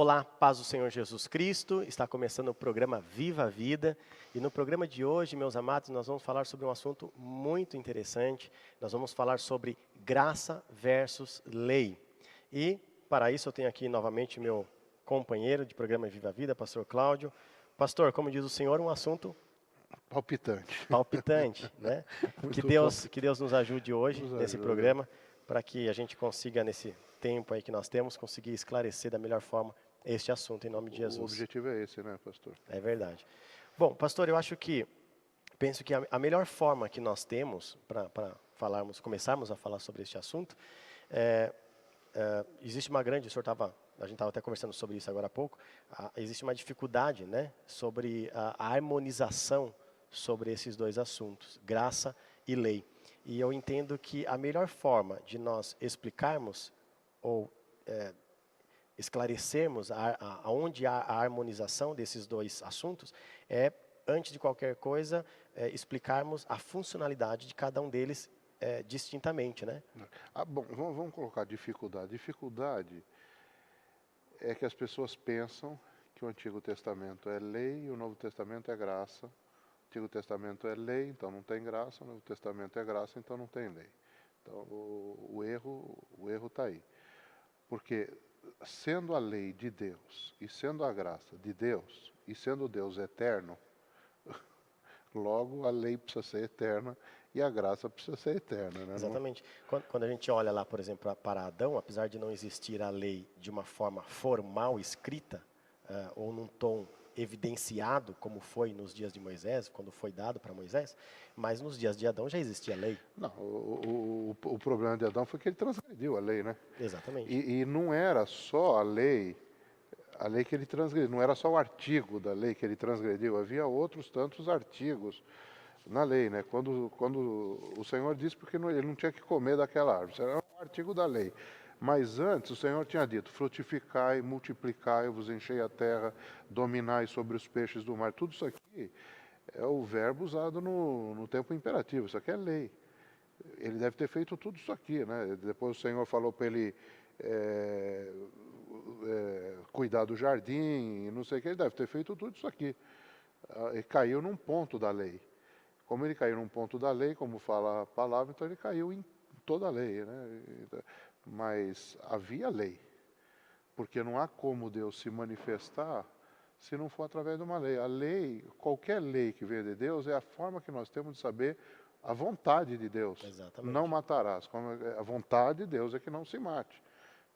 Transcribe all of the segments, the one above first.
Olá, paz do Senhor Jesus Cristo. Está começando o programa Viva a Vida. E no programa de hoje, meus amados, nós vamos falar sobre um assunto muito interessante. Nós vamos falar sobre graça versus lei. E para isso eu tenho aqui novamente meu companheiro de programa Viva a Vida, pastor Cláudio. Pastor, como diz o senhor, um assunto Palpitante. palpitante, né? Que Muito Deus, palpitante. que Deus nos ajude hoje Nos nesse ajuda. programa, para que a gente consiga, nesse tempo aí que nós temos, conseguir esclarecer da melhor forma este assunto, em nome de O Jesus. objetivo é esse, né, pastor? É verdade. Bom, pastor, eu penso que a melhor forma que nós temos para começarmos a falar sobre este assunto, existe uma grande, a gente estava até conversando sobre isso agora há pouco, existe uma dificuldade, né, sobre a harmonização sobre esses dois assuntos, graça e lei. E eu entendo que a melhor forma de nós explicarmos ou esclarecermos aonde há a harmonização desses dois assuntos é, antes de qualquer coisa, explicarmos a funcionalidade de cada um deles distintamente, né? Bom, vamos colocar dificuldade. Dificuldade é que as pessoas pensam que o Antigo Testamento é lei e o Novo Testamento é graça. O Antigo Testamento é lei, então não tem graça. O Novo Testamento é graça, então não tem lei. Então o erro está aí. Porque sendo a lei de Deus e sendo a graça de Deus e sendo Deus eterno, logo a lei precisa ser eterna e a graça precisa ser eterna, né? Exatamente. Quando a gente olha lá, por exemplo, para Adão, apesar de não existir a lei de uma forma formal escrita, ou num tom evidenciado, como foi nos dias de Moisés, quando foi dado para Moisés, mas nos dias de Adão já existia a lei. Não, o problema de Adão foi que ele transgrediu a lei, né? Exatamente. E não era só a lei que ele transgrediu, não era só o artigo da lei que ele transgrediu, havia outros tantos artigos na lei, né? Quando o Senhor disse porque ele não tinha que comer daquela árvore, isso era um artigo da lei. Mas antes o Senhor tinha dito, frutificai, multiplicai, vos enchei a terra, dominai sobre os peixes do mar. Tudo isso aqui é o verbo usado no tempo imperativo, isso aqui é lei. Ele deve ter feito tudo isso aqui, né? Depois o Senhor falou para ele cuidar do jardim, não sei o que, ele deve ter feito tudo isso aqui. E caiu num ponto da lei. Como ele caiu num ponto da lei, como fala a palavra, então ele caiu em toda a lei, né? Mas havia lei, porque não há como Deus se manifestar se não for através de uma lei. A lei, qualquer lei que venha de Deus, é a forma que nós temos de saber a vontade de Deus. Exatamente. Não matarás. A vontade de Deus é que não se mate.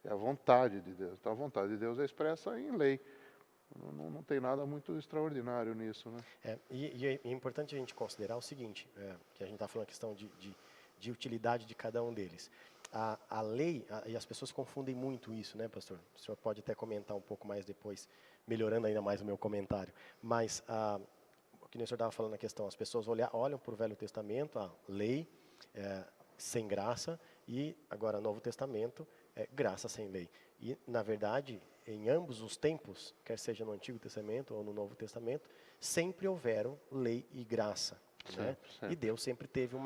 É a vontade de Deus. Então a vontade de Deus é expressa em lei. Não tem nada muito extraordinário nisso, né? E é importante a gente considerar o seguinte, que a gente está falando a questão de utilidade de cada um deles. A lei, e as pessoas confundem muito isso, né, pastor? O senhor pode até comentar um pouco mais depois, melhorando ainda mais o meu comentário. Mas, o que o senhor estava falando na questão, as pessoas olham para o Velho Testamento, a lei sem graça, e agora Novo Testamento, graça sem lei. E, na verdade, em ambos os tempos, quer seja no Antigo Testamento ou no Novo Testamento, sempre houveram lei e graça, né? Sempre. E Deus sempre teve um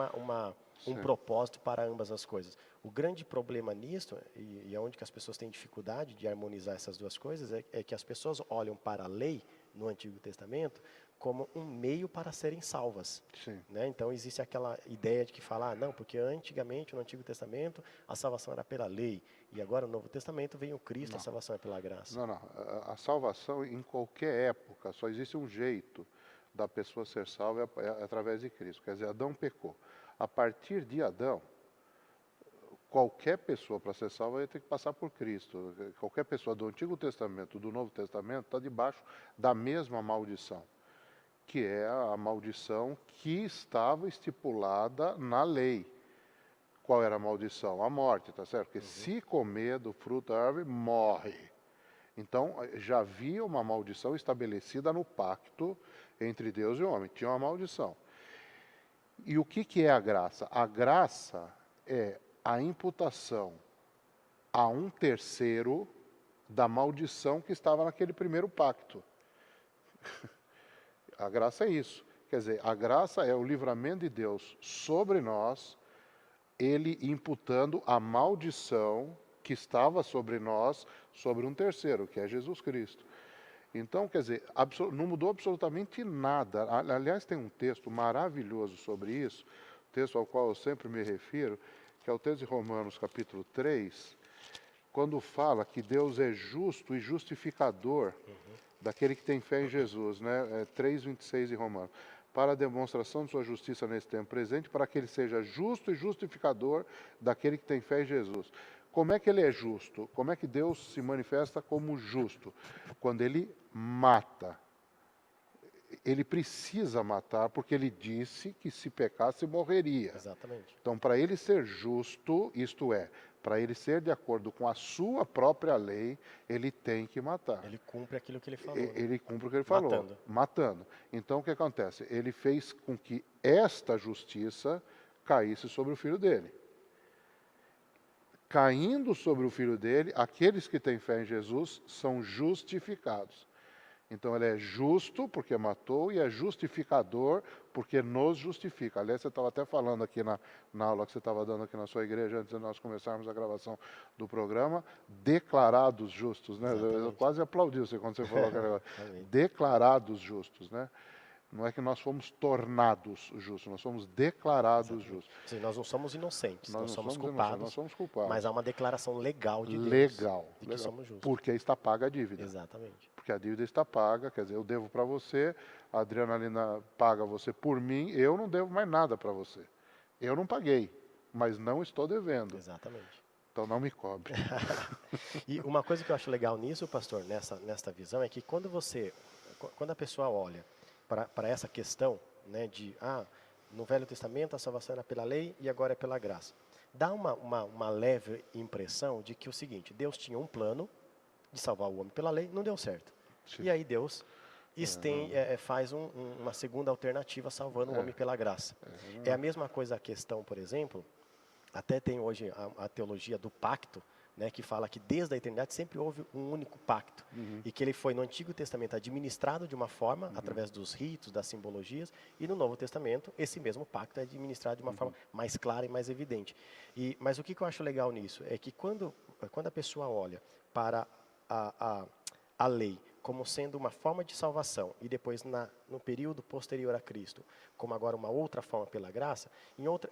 Sempre. propósito para ambas as coisas. O grande problema nisso, e é onde que as pessoas têm dificuldade de harmonizar essas duas coisas, é que as pessoas olham para a lei no Antigo Testamento como um meio para serem salvas. Sim. Né? Então existe aquela ideia de que fala, não, porque antigamente no Antigo Testamento a salvação era pela lei, e agora no Novo Testamento vem o Cristo, Não. a salvação é pela graça. Não. A salvação, em qualquer época, só existe um jeito da pessoa ser salva, é através de Cristo. Quer dizer, Adão pecou. A partir de Adão, qualquer pessoa para ser salva ia ter que passar por Cristo. Qualquer pessoa do Antigo Testamento, do Novo Testamento, está debaixo da mesma maldição, que é a maldição que estava estipulada na lei. Qual era a maldição? A morte, tá certo? Porque se comer do fruto da árvore, morre. Então, já havia uma maldição estabelecida no pacto entre Deus e o homem. Tinha uma maldição. E o que é a graça? A graça é a imputação a um terceiro da maldição que estava naquele primeiro pacto. A graça é isso. Quer dizer, a graça é o livramento de Deus sobre nós, ele imputando a maldição que estava sobre nós, sobre um terceiro, que é Jesus Cristo. Então, quer dizer, não mudou absolutamente nada. Aliás, tem um texto maravilhoso sobre isso, texto ao qual eu sempre me refiro, que é o texto de Romanos, capítulo 3, quando fala que Deus é justo e justificador daquele que tem fé em Jesus, né? 3:26 de Romanos. Para a demonstração de sua justiça nesse tempo presente, para que ele seja justo e justificador daquele que tem fé em Jesus. Como é que ele é justo? Como é que Deus se manifesta como justo? Quando ele mata. Ele precisa matar, porque ele disse que se pecasse morreria. Exatamente. Então, para ele ser justo, isto é, para ele ser de acordo com a sua própria lei, ele tem que matar. Ele cumpre aquilo que ele falou. Né? Ele cumpre o que ele falou, matando. Então, o que acontece? Ele fez com que esta justiça caísse sobre o filho dele. Caindo sobre o filho dele, aqueles que têm fé em Jesus são justificados. Então, ele é justo porque matou e é justificador porque nos justifica. Aliás, você estava até falando aqui na aula que você estava dando aqui na sua igreja, antes de nós começarmos a gravação do programa, declarados justos, né? Eu quase aplaudi você quando você falou aquele negócio. Declarados justos, né? Não é que nós fomos tornados justos, nós somos declarados justos. Sim, nós não somos inocentes, nós somos culpados, nós somos culpados. Mas há uma declaração legal de Deus. Legal. De que somos justos. Porque está paga a dívida. Exatamente. Porque a dívida está paga, quer dizer, eu devo para você, a Adriana paga você por mim, eu não devo mais nada para você. Eu não paguei, mas não estou devendo. Exatamente. Então não me cobre. E uma coisa que eu acho legal nisso, pastor, nesta visão, é que quando a pessoa olha para essa questão, né, no Velho Testamento a salvação era pela lei e agora é pela graça, dá uma leve impressão de que o seguinte, Deus tinha um plano de salvar o homem pela lei, não deu certo. Sim. E aí Deus faz uma segunda alternativa salvando o homem pela graça. É a mesma coisa a questão, por exemplo, até tem hoje a teologia do pacto, né, que fala que desde a eternidade sempre houve um único pacto. E que ele foi no Antigo Testamento administrado de uma forma, através dos ritos, das simbologias, e no Novo Testamento esse mesmo pacto é administrado de uma forma mais clara e mais evidente. Mas o que eu acho legal nisso é que quando a pessoa olha para a lei como sendo uma forma de salvação e depois no período posterior a Cristo, como agora uma outra forma pela graça,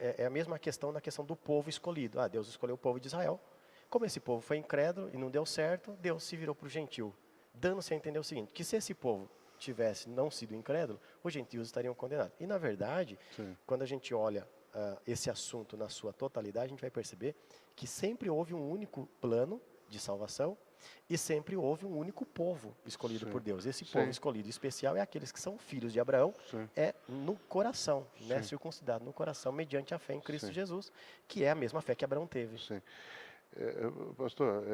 é a mesma questão na questão do povo escolhido. Deus escolheu o povo de Israel. Como esse povo foi incrédulo e não deu certo, Deus se virou para o gentil, dando-se a entender o seguinte, que se esse povo tivesse não sido incrédulo, os gentios estariam condenados. E na verdade, quando a gente olha esse assunto na sua totalidade, a gente vai perceber que sempre houve um único plano de salvação e sempre houve um único povo escolhido por Deus. Esse povo escolhido especial é aqueles que são filhos de Abraão, no coração, né, circuncidado no coração, mediante a fé em Cristo Jesus, que é a mesma fé que Abraão teve. Pastor,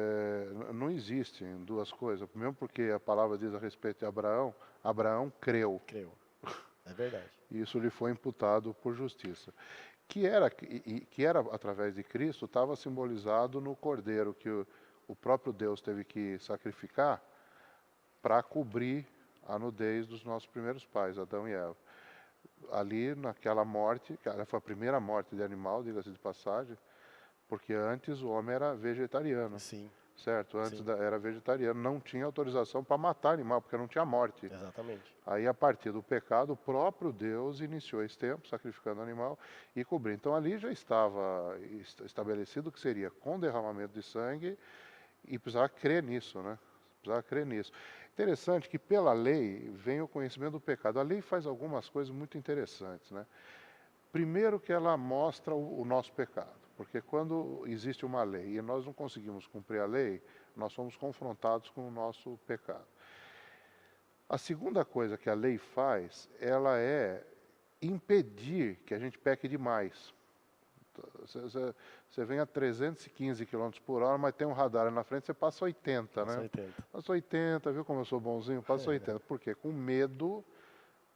não existem duas coisas. Primeiro porque a palavra diz a respeito de Abraão, Abraão creu. Creu, é verdade. Isso lhe foi imputado por justiça. Que era através de Cristo, estava simbolizado no cordeiro que o próprio Deus teve que sacrificar para cobrir a nudez dos nossos primeiros pais, Adão e Eva. Ali, naquela morte, que foi a primeira morte de animal, diga-se de passagem, porque antes o homem era vegetariano. Sim. Certo? Antes era vegetariano, não tinha autorização para matar animal, porque não tinha morte. Exatamente. Aí, a partir do pecado, o próprio Deus iniciou esse tempo, sacrificando o animal e cobrindo. Então, ali já estava estabelecido que seria com derramamento de sangue e precisava crer nisso, né? Precisava crer nisso. Interessante que pela lei vem o conhecimento do pecado. A lei faz algumas coisas muito interessantes, né? Primeiro que ela mostra o nosso pecado, porque quando existe uma lei e nós não conseguimos cumprir a lei, nós somos confrontados com o nosso pecado. A segunda coisa que a lei faz, ela é impedir que a gente peque demais. Você vem a 315 km por hora, mas tem um radar ali na frente, você passa 80, né? Passa 80, viu como eu sou bonzinho? Passa 80. Por quê? Com medo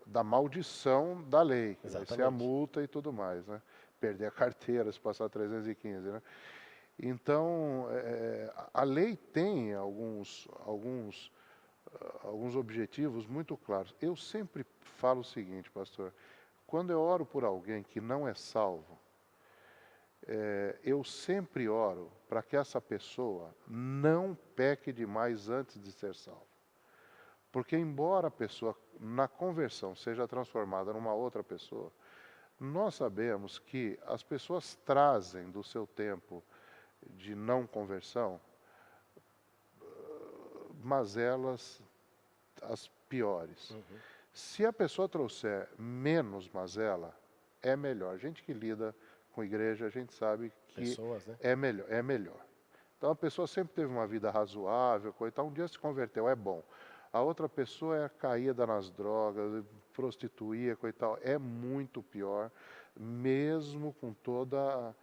da maldição da lei, que vai ser a multa e tudo mais, né? Perder a carteira se passar 315, né? Então, a lei tem alguns objetivos muito claros. Eu sempre falo o seguinte, pastor, quando eu oro por alguém que não é salvo, eu sempre oro para que essa pessoa não peque demais antes de ser salva. Porque embora a pessoa, na conversão, seja transformada numa outra pessoa, nós sabemos que as pessoas trazem do seu tempo de não conversão mazelas as piores. Se a pessoa trouxer menos mazela, é melhor. A gente que lida com igreja, a gente sabe que Pessoas, né? é melhor, é melhor. Então a pessoa sempre teve uma vida razoável, coisa e tal, um dia se converteu, é bom. A outra pessoa é caída nas drogas, prostituía, coisa e tal, é muito pior, mesmo com toda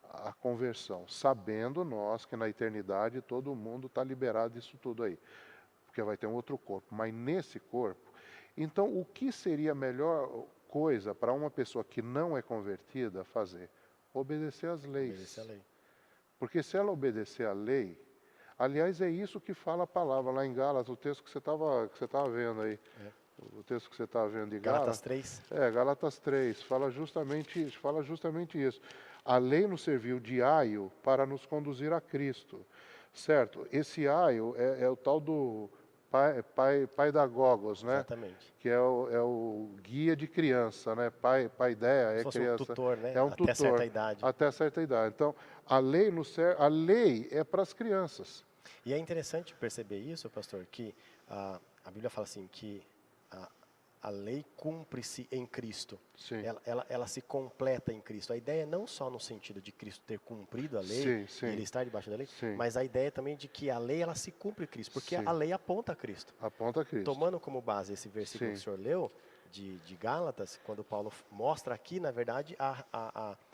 a conversão, sabendo nós que na eternidade todo mundo está liberado disso tudo aí, porque vai ter um outro corpo, mas nesse corpo. Então, o que seria a melhor coisa para uma pessoa que não é convertida fazer? Obedecer às leis. Obedecer a lei. Porque se ela obedecer à lei, aliás, é isso que fala a palavra lá em Gálatas, o texto que você estava vendo aí. O texto que você estava vendo de Gálatas Gálatas. 3. Gálatas 3, fala justamente isso. A lei nos serviu de aio para nos conduzir a Cristo, certo? Esse aio é o tal do paidagogos, né? Exatamente. Que é o guia de criança, né? Paideia é Se fosse criança. um tutor, né? É um Até tutor. certa idade. Até certa idade. Então, a lei é para as crianças. E é interessante perceber isso, pastor, que a Bíblia fala assim, que a lei cumpre-se em Cristo. Sim. Ela se completa em Cristo. A ideia é não só no sentido de Cristo ter cumprido a lei, Sim. e ele estar debaixo da lei, Sim. mas a ideia também de que a lei ela se cumpre em Cristo, porque Sim. a lei aponta a Cristo. Aponta a Cristo. Tomando como base esse versículo Sim. que o senhor leu, de Gálatas, quando Paulo mostra aqui, na verdade,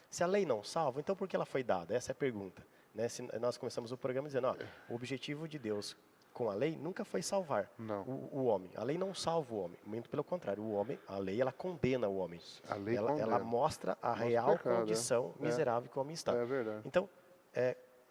se a lei não salva, então por que ela foi dada? Essa é a pergunta. Né? Se nós começamos o programa dizendo, o objetivo de Deus com a lei nunca foi salvar o homem. A lei não salva o homem, muito pelo contrário. A lei ela condena o homem. A lei ela mostra a real pecado, condição miserável que o homem está. É verdade. Então,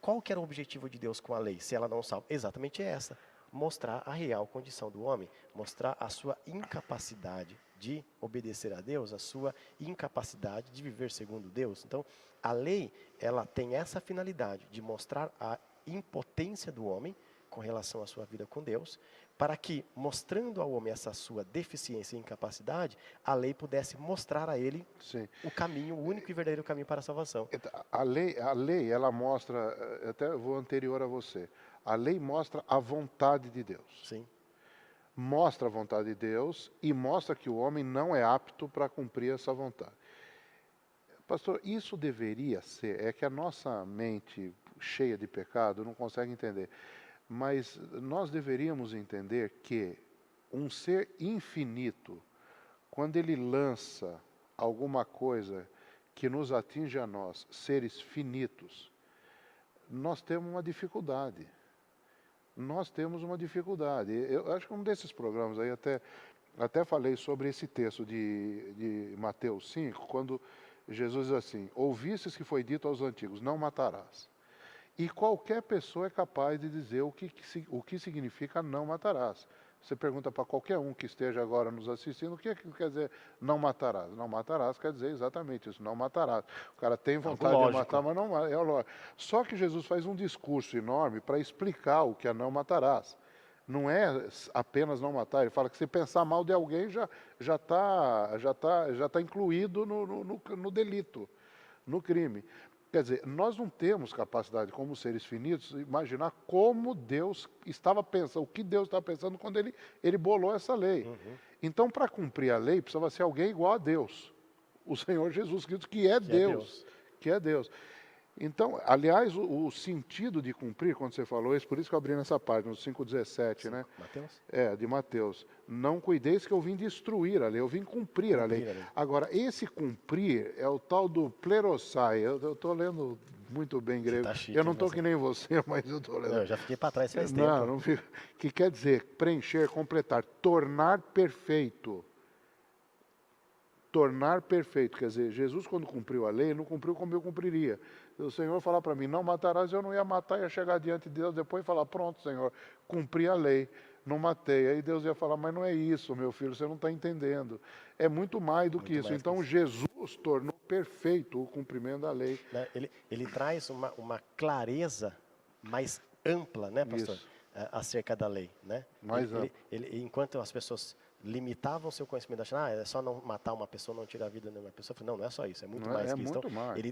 qual que era o objetivo de Deus com a lei, se ela não salva? Exatamente essa. Mostrar a real condição do homem, mostrar a sua incapacidade de obedecer a Deus, a sua incapacidade de viver segundo Deus. Então, a lei, ela tem essa finalidade de mostrar a impotência do homem com relação à sua vida com Deus, para que, mostrando ao homem essa sua deficiência e incapacidade, a lei pudesse mostrar a ele Sim. o caminho, o único e verdadeiro caminho para a salvação. A lei, ela mostra, até vou anterior a você, a lei mostra a vontade de Deus. Sim. Mostra a vontade de Deus e mostra que o homem não é apto para cumprir essa vontade. Pastor, isso deveria ser, é que a nossa mente cheia de pecado não consegue entender, mas nós deveríamos entender que um ser infinito, quando ele lança alguma coisa que nos atinge a nós, seres finitos, nós temos uma dificuldade. Nós temos uma dificuldade. Eu acho que um desses programas aí até falei sobre esse texto de Mateus 5, quando Jesus diz assim, ouvistes que foi dito aos antigos, não matarás. E qualquer pessoa é capaz de dizer o que significa não matarás. Você pergunta para qualquer um que esteja agora nos assistindo, o que quer dizer não matarás? Não matarás quer dizer exatamente isso, não matarás. O cara tem vontade de matar, mas não mata. É lógico. Só que Jesus faz um discurso enorme para explicar o que é não matarás. Não é apenas não matar, ele fala que se pensar mal de alguém já tá incluído no delito, no crime. Quer dizer, nós não temos capacidade, como seres finitos, de imaginar como Deus estava pensando, o que Deus estava pensando quando ele bolou essa lei. Então, para cumprir a lei, precisava ser alguém igual a Deus. O Senhor Jesus Cristo, que é Deus. Então, aliás, o sentido de cumprir, quando você falou isso, por isso que eu abri nessa página, no 5,17, né? Mateus? De Mateus. Não cuideis que eu vim destruir a lei, eu vim cumprir a lei. Agora, esse cumprir é o tal do plerosai. Eu estou lendo muito bem grego. Tá chique, eu não estou que nem você, mas eu estou lendo. Não, eu já fiquei para trás faz tempo. Não fico. Que quer dizer preencher, completar, tornar perfeito. Tornar perfeito, quer dizer, Jesus quando cumpriu a lei, não cumpriu como eu cumpriria. O Senhor falar para mim, não matarás, eu não ia matar, ia chegar diante de Deus depois e falar, pronto, Senhor, cumpri a lei. não matei. Aí Deus ia falar, mas não é isso, meu filho, você não está entendendo. É muito mais do que Muito isso. mais que Então isso. Jesus tornou perfeito o cumprimento da lei. Né? Ele traz uma clareza mais ampla, né, pastor, Isso, acerca da lei, né? mais amplo. Enquanto as pessoas limitavam seu conhecimento, achando, é só não matar uma pessoa, não tirar a vida de uma pessoa, não, não é só isso, é muito Não é, mais é que isso. Então, muito mais.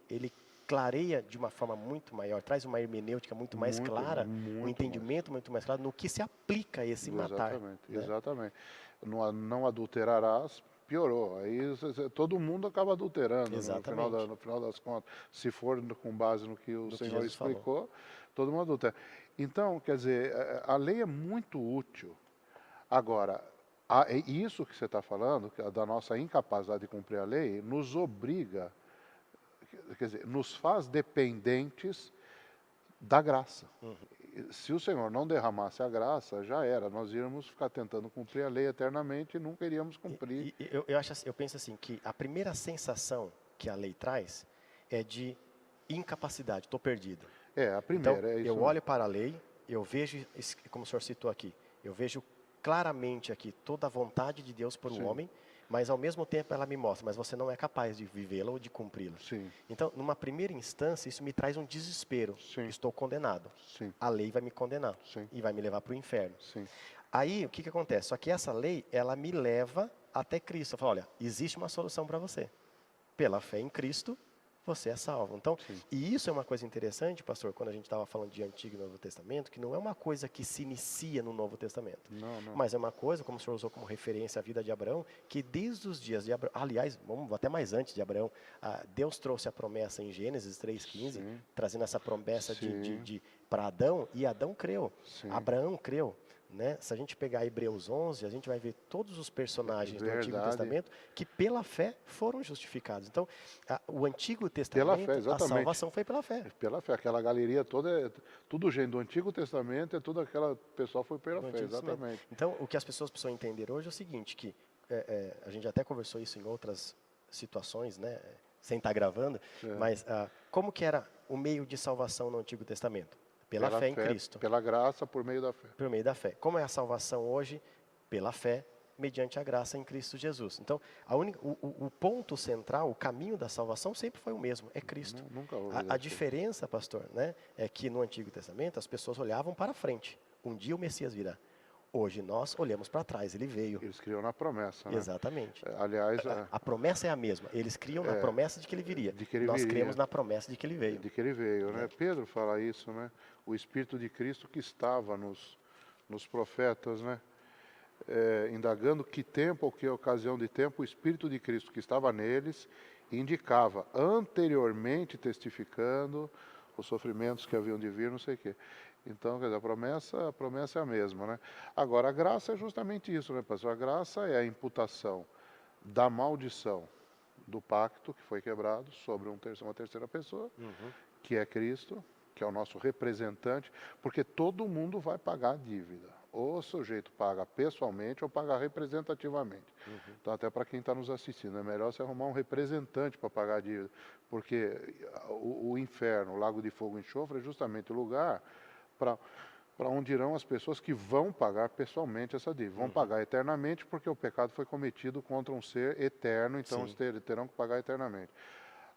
ele clareia de uma forma muito maior, traz uma hermenêutica muito mais clara, um Muito mais. entendimento muito mais claro no que se aplica a esse matar. Exatamente, Né? exatamente. Não adulterarás, piorou. Aí todo mundo acaba adulterando Exatamente. no final das contas. Se for com base no que o Do que Senhor Jesus falou. explicou, todo mundo adultera. Então, quer dizer, a lei é muito útil. Agora, isso que você está falando, da nossa incapacidade de cumprir a lei, nos obriga, quer dizer, nos faz dependentes da graça. Se o Senhor não derramasse a graça, já era. Nós íamos ficar tentando cumprir a lei eternamente e nunca iríamos cumprir. Eu penso assim, que a primeira sensação que a lei traz é de incapacidade, estou perdido. É, a Então, primeira, é isso eu mesmo. olho para a lei, eu vejo, como o senhor citou aqui, eu vejo claramente aqui toda a vontade de Deus para o Sim. homem, mas ao mesmo tempo ela me mostra, mas você não é capaz de vivê-la ou de cumpri-la. Sim, Então, numa primeira instância, isso me traz um desespero. Sim. Estou condenado. sim, A lei vai me condenar Sim. e vai me levar para o inferno. sim. Aí, o que acontece? Só que essa lei, ela me leva até Cristo. Eu falo, olha, existe uma solução para você. Pela fé em Cristo, você é salvo. Então, Sim. e isso é uma coisa interessante, pastor, quando a gente estava falando de Antigo e Novo Testamento, que não é uma coisa que se inicia no Novo Testamento. Não, não. Mas é uma coisa, como o senhor usou como referência a vida de Abraão, que desde os dias de Abraão, aliás, vamos até mais antes de Abraão, Deus trouxe a promessa em Gênesis 3,15, Sim. trazendo essa promessa Sim. para Adão, e Adão creu. Sim. Abraão creu. Né? Se a gente pegar Hebreus 11, a gente vai ver todos os personagens do Antigo Verdade. Testamento que pela fé foram justificados. Então, o Antigo Pela Testamento, fé, a exatamente. salvação foi pela fé. Pela fé, aquela galeria toda, tudo gente do Antigo Testamento, tudo aquela pessoal foi pela do fé, Antigo Testamento. exatamente. Então, o que as pessoas precisam entender hoje é o seguinte, que a gente até conversou isso em outras situações, né, sem estar gravando, mas como que era o meio de salvação no Antigo Testamento? Pela fé em Cristo. Pela graça, por meio da fé. Por meio da fé. Como é a salvação hoje? Pela fé, mediante a graça em Cristo Jesus. Então, o ponto central, o caminho da salvação sempre foi o mesmo, é Cristo. Nunca houve A diferença, pastor, né, é que no Antigo Testamento as pessoas olhavam para frente. Um dia o Messias virá. Hoje nós olhamos para trás, ele veio. Eles criam na promessa, né? Exatamente. Aliás, A promessa é a mesma. Eles criam na promessa de que ele viria. de que ele Nós viria. cremos na promessa de que ele veio. de que ele veio, né? Pedro fala isso, né? O Espírito de Cristo que estava nos profetas, né? Indagando que tempo ou que ocasião de tempo o Espírito de Cristo que estava neles indicava, anteriormente testificando os sofrimentos que haviam de vir, não sei o quê. Então, quer dizer, a promessa é a mesma, né? Agora, a graça é justamente isso, né, pastor? A graça é a imputação da maldição do pacto que foi quebrado sobre uma terceira pessoa, que é Cristo, que é o nosso representante, porque todo mundo vai pagar a dívida. Ou o sujeito paga pessoalmente ou paga representativamente. Então, até para quem está nos assistindo, é melhor você arrumar um representante para pagar a dívida, porque o inferno, o lago de fogo e enxofre, é justamente o lugar para onde irão as pessoas que vão pagar pessoalmente essa dívida. Vão pagar eternamente porque o pecado foi cometido contra um ser eterno, então eles terão que pagar eternamente.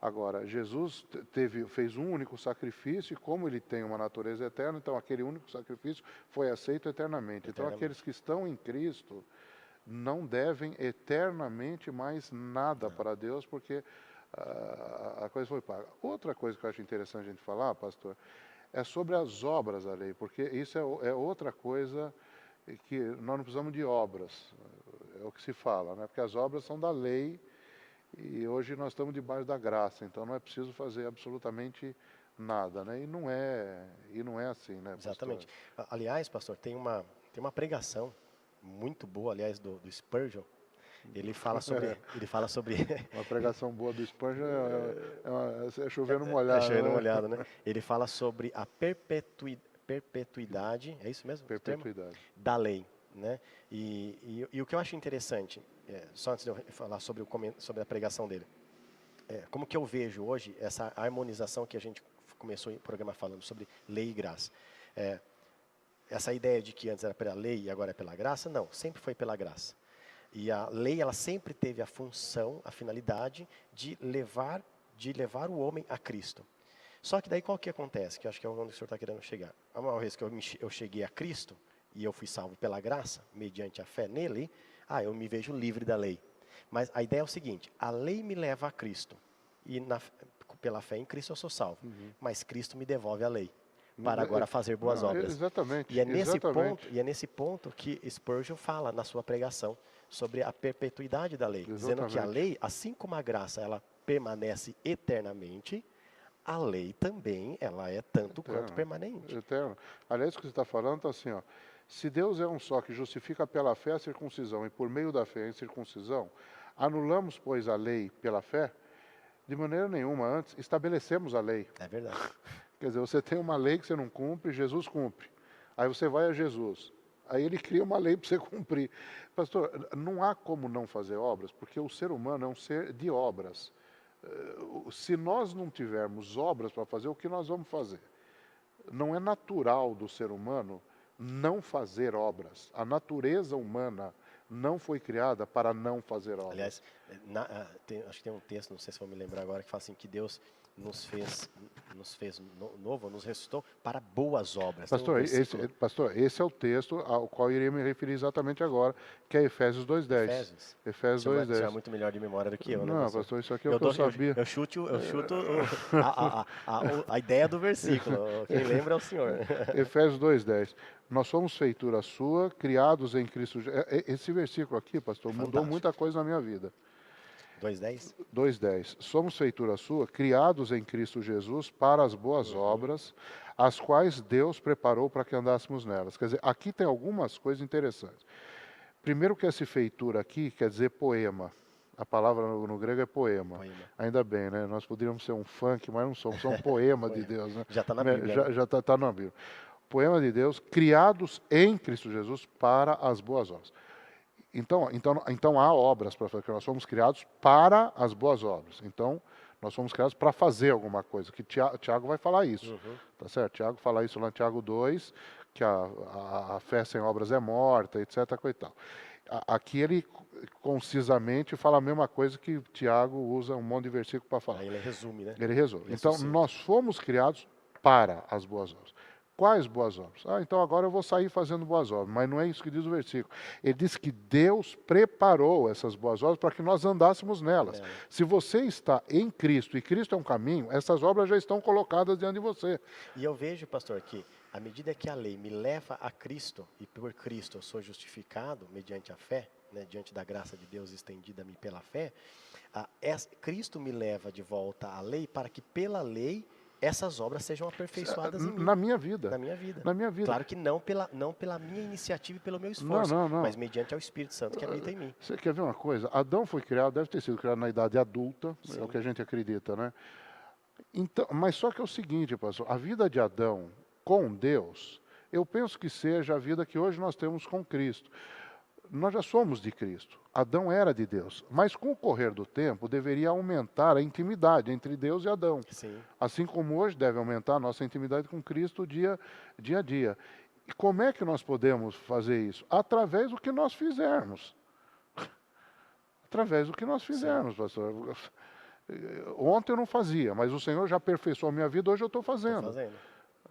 Agora, Jesus fez um único sacrifício e como ele tem uma natureza eterna, então aquele único sacrifício foi aceito eternamente. Então aqueles que estão em Cristo não devem eternamente mais nada para Deus, porque a coisa foi paga. Outra coisa que eu acho interessante a gente falar, pastor, é sobre as obras da lei, porque isso é outra coisa que nós não precisamos de obras, é o que se fala, né? Porque as obras são da lei e hoje nós estamos debaixo da graça, então não é preciso fazer absolutamente nada, né? E não é assim, né, pastor? Exatamente. Aliás, pastor, tem uma pregação muito boa, aliás, do Spurgeon. Ele fala sobre Uma pregação boa do Spurgeon é chover no molhado. chovendo né? molhado, né? Ele fala sobre a perpetuidade, é isso mesmo? Perpetuidade. Da lei, né? E o que eu acho interessante, só antes de eu falar sobre a pregação dele, como que eu vejo hoje essa harmonização que a gente começou o programa falando sobre lei e graça. essa ideia de que antes era pela lei e agora é pela graça, não, sempre foi pela graça. E a lei, ela sempre teve a função, a finalidade de levar o homem a Cristo. Só que daí qual que acontece? Que eu acho que é onde o senhor está querendo chegar. A maior vez que eu cheguei a Cristo, e eu fui salvo pela graça, mediante a fé nele, eu me vejo livre da lei. Mas a ideia é o seguinte, a lei me leva a Cristo, e pela fé em Cristo eu sou salvo, mas Cristo me devolve a lei, para agora fazer boas Não, obras. exatamente. E é nesse ponto que Spurgeon fala na sua pregação sobre a perpetuidade da lei, dizendo que a lei, assim como a graça, ela permanece eternamente, a lei também, ela é tanto quanto permanente. Eterno. Aliás, o que você está falando está assim, ó. Se Deus é um só que justifica pela fé a circuncisão e por meio da fé a incircuncisão, anulamos, pois, a lei pela fé? De maneira nenhuma. Antes, estabelecemos a lei. É verdade. Quer dizer, você tem uma lei que você não cumpre, Jesus cumpre. Aí você vai a Jesus. Aí ele cria uma lei para você cumprir. Pastor, não há como não fazer obras, porque o ser humano é um ser de obras. Se nós não tivermos obras para fazer, o que nós vamos fazer? Não é natural do ser humano não fazer obras. A natureza humana não foi criada para não fazer obras. Aliás, acho que tem um texto, não sei se vou me lembrar agora, que fala assim, que Deus nos fez novo, nos ressuscitou para boas obras. Pastor, esse é o texto ao qual eu iria me referir exatamente agora, que é Efésios 2:10. Efésios 2:10. Você é muito melhor de memória do que eu, né? Não, pastor, isso aqui é o que eu sabia. Eu chuto a ideia do versículo. Quem lembra é o senhor. Efésios 2:10. Nós somos feitura sua, criados em Cristo Jesus. Esse versículo aqui, pastor, mudou muita coisa na minha vida. 2:10? 2:10. Somos feitura sua, criados em Cristo Jesus para as boas obras, as quais Deus preparou para que andássemos nelas. Quer dizer, aqui tem algumas coisas interessantes. Primeiro que essa feitura aqui quer dizer poema. A palavra no grego é poema. Ainda bem, né? Nós poderíamos ser um funk, mas não somos. Somos um poema de Deus, né? Já está na Bíblia. Já está na Bíblia. Poema de Deus, criados em Cristo Jesus para as boas obras. Então há obras para fazer, nós somos criados para as boas obras. Então, nós somos criados para fazer alguma coisa, que Tiago vai falar isso. Tá certo? Tiago fala isso lá em Tiago 2, que a fé sem obras é morta, etc. E tal. Aqui ele concisamente fala a mesma coisa que Tiago usa um monte de versículo para falar. Aí ele resume, né? Ele resume. Então, nós fomos criados para as boas obras. Quais boas obras? Então agora eu vou sair fazendo boas obras, mas não é isso que diz o versículo. Ele diz que Deus preparou essas boas obras para que nós andássemos nelas. Se você está em Cristo e Cristo é um caminho, essas obras já estão colocadas diante de você. E eu vejo, pastor, que à medida que a lei me leva a Cristo, e por Cristo eu sou justificado mediante a fé, né, diante da graça de Deus estendida-me pela fé, Cristo me leva de volta à lei para que pela lei essas obras sejam aperfeiçoadas em mim. Na minha vida. Na minha vida. Na minha vida. Claro que não pela minha iniciativa e pelo meu esforço, não. mas mediante ao Espírito Santo que habita em mim. Você quer ver uma coisa? Adão foi criado, deve ter sido criado na idade adulta, é o que a gente acredita, né? Então, mas só que é o seguinte, pastor, a vida de Adão com Deus, eu penso que seja a vida que hoje nós temos com Cristo. Nós já somos de Cristo. Adão era de Deus. Mas com o correr do tempo, deveria aumentar a intimidade entre Deus e Adão. Sim. Assim como hoje deve aumentar a nossa intimidade com Cristo dia a dia. E como é que nós podemos fazer isso? Através do que nós fizermos. Através do que nós fizermos, pastor. Ontem eu não fazia, mas o Senhor já aperfeiçoou a minha vida, hoje eu estou fazendo.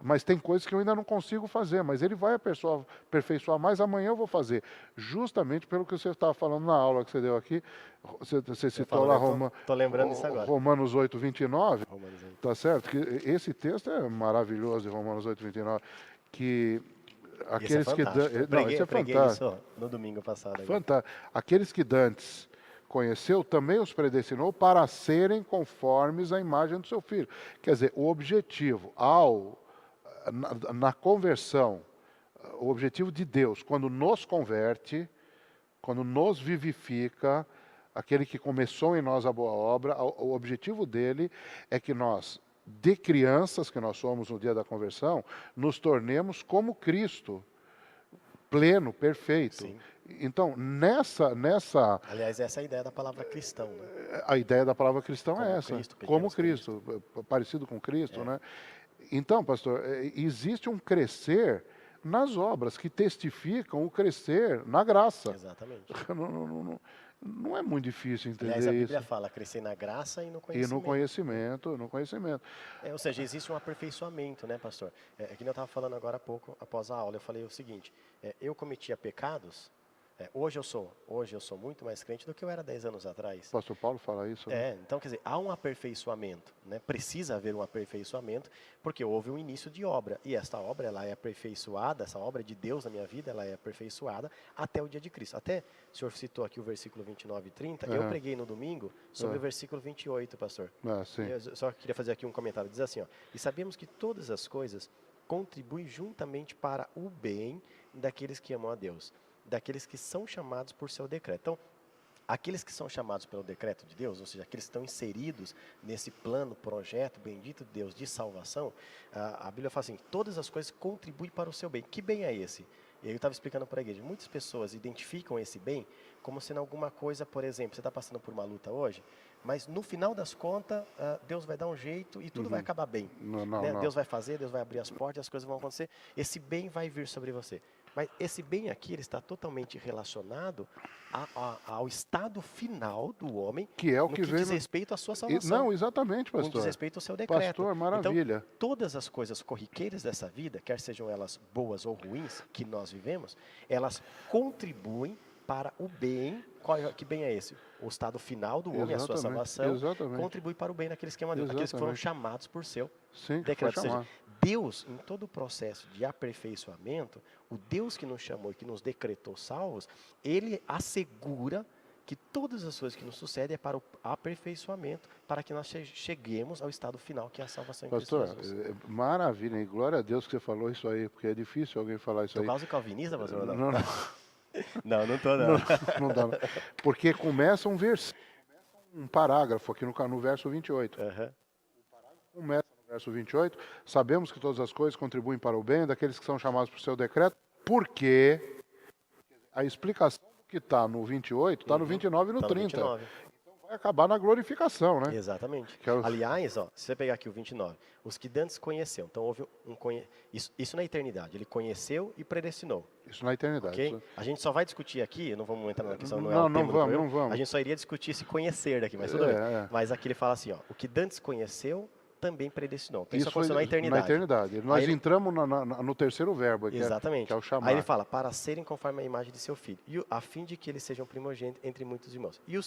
Mas tem coisas que eu ainda não consigo fazer, mas Ele vai aperfeiçoar mais, amanhã eu vou fazer. Justamente pelo que você estava falando na aula que você deu aqui, você citou lá Romanos 8:29, tá certo? Que esse texto é maravilhoso, Romanos 8:29, que aqueles que... Eu preguei isso no domingo passado. Fantástico. Aqueles que dantes conheceu, também os predestinou para serem conformes à imagem do seu Filho. Quer dizer, o objetivo na conversão, o objetivo de Deus, quando nos converte, quando nos vivifica, aquele que começou em nós a boa obra, o objetivo dele é que nós, de crianças que nós somos no dia da conversão, nos tornemos como Cristo, pleno, perfeito. Sim. Então, nessa... Aliás, essa é a ideia da palavra cristão. Né? A ideia da palavra cristão como é essa. Cristo, como Cristo, parecido com Cristo, né? Então, pastor, existe um crescer nas obras que testificam o crescer na graça. Exatamente. Não é muito difícil Aliás, a entender Bíblia isso. fala crescer na graça e no E no conhecimento. conhecimento, no conhecimento. Ou seja, existe um aperfeiçoamento, né, pastor? Que nem eu estava falando agora há pouco, após a aula, eu falei o seguinte, eu cometia pecados, hoje eu sou muito mais crente do que eu era 10 anos atrás. O pastor Paulo fala isso, né? Então, quer dizer, há um aperfeiçoamento, né? Precisa haver um aperfeiçoamento, porque houve um início de obra, e esta obra, ela é aperfeiçoada, essa obra de Deus na minha vida, ela é aperfeiçoada até o dia de Cristo. Até, o senhor citou aqui o versículo 29 e 30, eu preguei no domingo sobre o versículo 28, pastor. Sim. Eu só queria fazer aqui um comentário, diz assim, ó, e sabemos que todas as coisas contribuem juntamente para o bem daqueles que amam a Deus, daqueles que são chamados por seu decreto. Então, aqueles que são chamados pelo decreto de Deus, ou seja, aqueles que estão inseridos nesse plano, projeto, bendito de Deus, de salvação, a Bíblia fala assim, todas as coisas contribuem para o seu bem. Que bem é esse? E aí eu estava explicando para a igreja, muitas pessoas identificam esse bem como sendo alguma coisa, por exemplo, você está passando por uma luta hoje, mas no final das contas, Deus vai dar um jeito e tudo vai acabar bem. Né? Deus vai fazer, Deus vai abrir as portas, as coisas vão acontecer, esse bem vai vir sobre você. Mas esse bem aqui, ele está totalmente relacionado ao estado final do homem, que é o no que diz respeito à sua salvação. Não, exatamente, pastor. No diz respeito ao seu decreto. Pastor, maravilha. Então, todas as coisas corriqueiras dessa vida, quer sejam elas boas ou ruins, que nós vivemos, elas contribuem para o bem. Que bem é esse? O estado final do homem, a sua salvação, contribui para o bem daqueles que amam a Deus, aqueles que foram chamados por seu decreto. Ou seja, Deus, em todo o processo de aperfeiçoamento, o Deus que nos chamou e que nos decretou salvos, Ele assegura que todas as coisas que nos sucedem é para o aperfeiçoamento, para que nós cheguemos ao estado final, que é a salvação em Cristo Jesus. Pastor, maravilha, e glória a Deus que você falou isso aí, porque é difícil alguém falar isso aí. Por causa do calvinista, pastor? Não. Não estou não. Não dá, não. Porque começa um versículo, um parágrafo aqui no verso 28. Começa no verso 28, sabemos que todas as coisas contribuem para o bem daqueles que são chamados por seu decreto, porque a explicação que está no 28 está no 29 e no 30. 29. Então vai acabar na glorificação, né? Exatamente. Aliás, ó, se você pegar aqui o 29, os que dantes conheceu, então houve isso na eternidade, ele conheceu e predestinou. Isso na eternidade. Okay? Isso. A gente só vai discutir aqui, não vamos entrar na questão, não vamos. A gente só iria discutir esse conhecer daqui, mas tudo bem. Mas aqui ele fala assim, ó, o que dantes conheceu, também predestinou. Então, isso aconteceu na eternidade. Na eternidade. Nós entramos no terceiro verbo aqui, exatamente. Que é o chamar. Aí ele fala, para serem conforme a imagem de seu filho, a fim de que eles sejam primogênitos entre muitos irmãos. E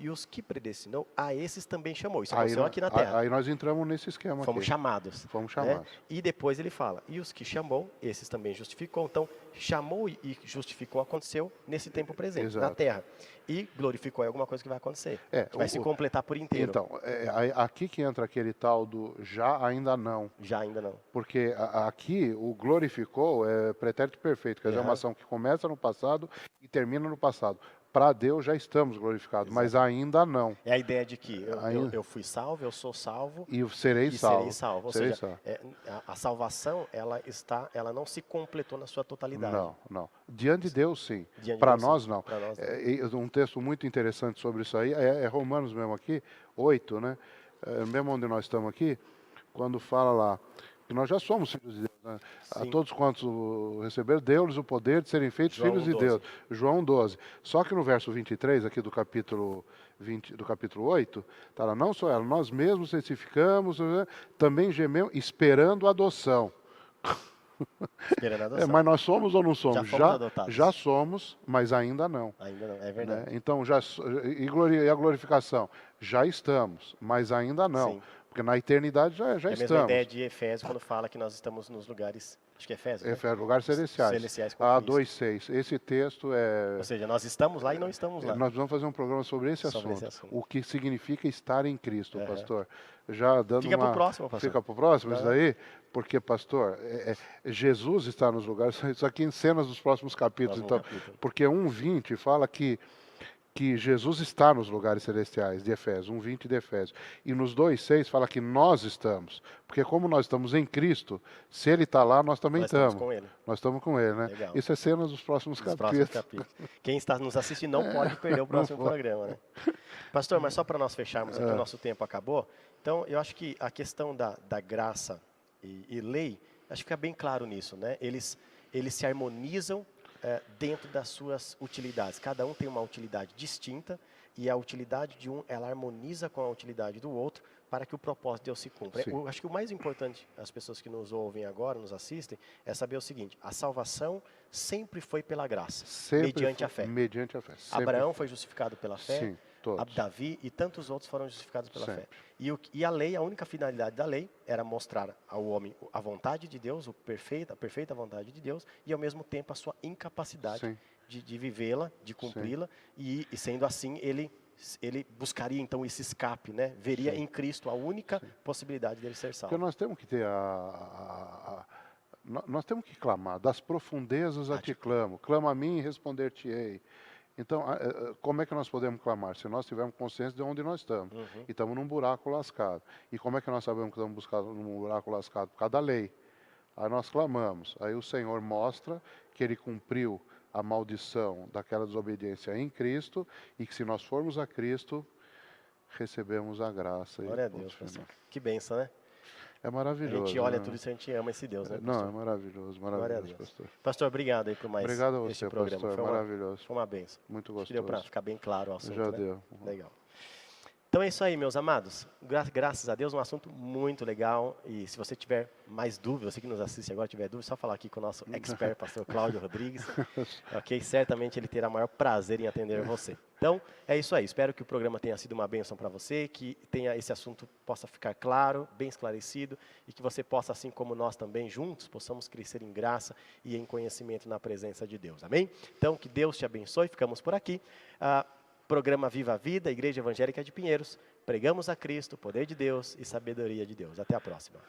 os que predestinou, a esses também chamou. Isso aconteceu aqui na terra. Aí nós entramos nesse esquema Fomos aqui. chamados. Fomos chamados. Né? E depois ele fala, e os que chamou, esses também justificou. Então, chamou e justificou aconteceu nesse tempo presente, na terra. E glorificou é alguma coisa que vai acontecer. Que vai se completar por inteiro. Então, aqui que entra aquele tal do já, ainda não. Já, ainda não. Porque aqui o glorificou é pretérito perfeito, quer dizer, é uma ação que começa no passado e termina no passado. Para Deus já estamos glorificados, mas ainda não. É a ideia de que eu fui salvo, eu sou salvo e serei salvo. Ou seja, a salvação ela não se completou na sua totalidade. Não. Diante de Deus, sim. Para nós, não. Um texto muito interessante sobre isso aí é Romanos mesmo aqui, 8, né? Mesmo onde nós estamos aqui, quando fala lá que nós já somos filhos de Deus. Né? A todos quantos receberam, deu-lhes o poder de serem feitos filhos de Deus. João 12. Só que no verso 23, aqui do capítulo 8, está lá, não só ela, nós mesmos testificamos, também gememos, esperando a adoção. Esperando a adoção. Mas nós somos ou não somos? Já somos, mas ainda não. Ainda não, é verdade. Né? Então, e a glorificação? Já estamos, mas ainda não. Sim. Porque na eternidade já estamos. É a mesma ideia de Efésios, quando fala que nós estamos nos lugares, acho que é Efésios, né? Efésios, lugares celestiais. Celestiais com 2:6. Esse texto é... Ou seja, nós estamos lá e não estamos lá. Nós vamos fazer um programa sobre esse assunto. O que significa estar em Cristo, pastor. Já dando Fica para o próximo, pastor. Fica para o próximo, isso daí? Porque, pastor, Jesus está nos lugares, isso aqui em cenas dos próximos capítulos. Porque 1:20 fala que Jesus está nos lugares celestiais, de Efésios, 1:20 de Efésios. E nos 2:6 fala que nós estamos. Porque como nós estamos em Cristo, se Ele está lá, nós também estamos. Com Ele. Nós estamos com Ele, né? Legal. Isso é cenas dos próximos capítulos. Quem está nos assistindo não pode perder o próximo programa, né? Pastor, mas só para nós fecharmos aqui, o nosso tempo acabou. Então, eu acho que a questão da graça e lei, acho que fica bem claro nisso, né? Eles se harmonizam dentro das suas utilidades. Cada um tem uma utilidade distinta e a utilidade de um, ela harmoniza com a utilidade do outro para que o propósito de Deus se cumpra. Eu acho que o mais importante, as pessoas que nos ouvem agora, nos assistem, é saber o seguinte: a salvação sempre foi pela graça, mediante a fé. Mediante a fé. Abraão foi justificado pela fé, Sim, todos. Davi e tantos outros foram justificados pela Sempre. fé. E a lei, a única finalidade da lei era mostrar ao homem a vontade de Deus, a perfeita vontade de Deus, e ao mesmo tempo a sua incapacidade de vivê-la, de cumpri-la, e sendo assim ele buscaria então esse escape, né? Veria em Cristo a única possibilidade dele ser salvo. Porque nós temos que ter nós temos que clamar, das profundezas a ti clamo, clama a mim e responder-te-ei. Então, como é que nós podemos clamar? Se nós tivermos consciência de onde nós estamos, e estamos num buraco lascado. E como é que nós sabemos que estamos buscando num buraco lascado? Por causa da lei. Aí nós clamamos, aí o Senhor mostra que Ele cumpriu a maldição daquela desobediência em Cristo, e que se nós formos a Cristo, recebemos a graça. Glória a Deus, pastor. Que bênção, né? É maravilhoso. A gente olha né? tudo isso, a gente ama esse Deus, né, pastor? Não, é maravilhoso, maravilhoso, pastor. Pastor, obrigado aí por mais Obrigado a você, este programa. pastor, maravilhoso. Foi uma bênção. Muito Acho que gostoso. deu para ficar bem claro o assunto, Já né? deu. Legal. Então é isso aí, meus amados. Graças a Deus, um assunto muito legal. E se você tiver mais dúvidas, você que nos assiste agora tiver dúvidas, só falar aqui com o nosso expert, pastor Cláudio Rodrigues. Ok? Certamente ele terá o maior prazer em atender você. Então, é isso aí. Espero que o programa tenha sido uma bênção para você, que esse assunto possa ficar claro, bem esclarecido, e que você possa, assim como nós também, juntos, possamos crescer em graça e em conhecimento na presença de Deus. Amém? Então, que Deus te abençoe. Ficamos por aqui. Programa Viva a Vida, Igreja Evangélica de Pinheiros. Pregamos a Cristo, poder de Deus e sabedoria de Deus. Até a próxima.